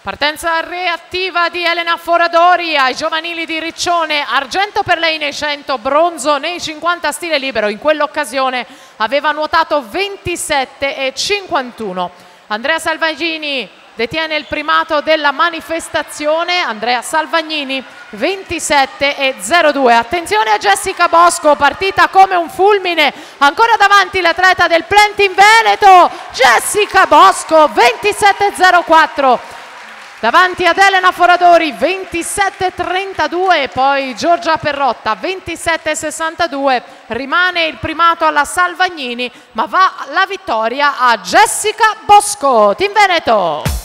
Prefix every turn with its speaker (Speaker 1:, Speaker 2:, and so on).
Speaker 1: Partenza reattiva di Elena Foradori ai giovanili di Riccione, argento per lei nei 100, bronzo nei 50 stile libero. In quell'occasione aveva nuotato 27,51. Andrea Salvagnini detiene il primato della manifestazione. Andrea Salvagnini 27,02. Attenzione a Jessica Bosco, partita come un fulmine, ancora davanti l'atleta del Plentin Veneto, Jessica Bosco 27,04. Davanti ad Elena Foradori 27,32 e poi Giorgia Perrotta 27,62. Rimane il primato alla Salvagnini, ma va la vittoria a Jessica Bosco. Team Veneto!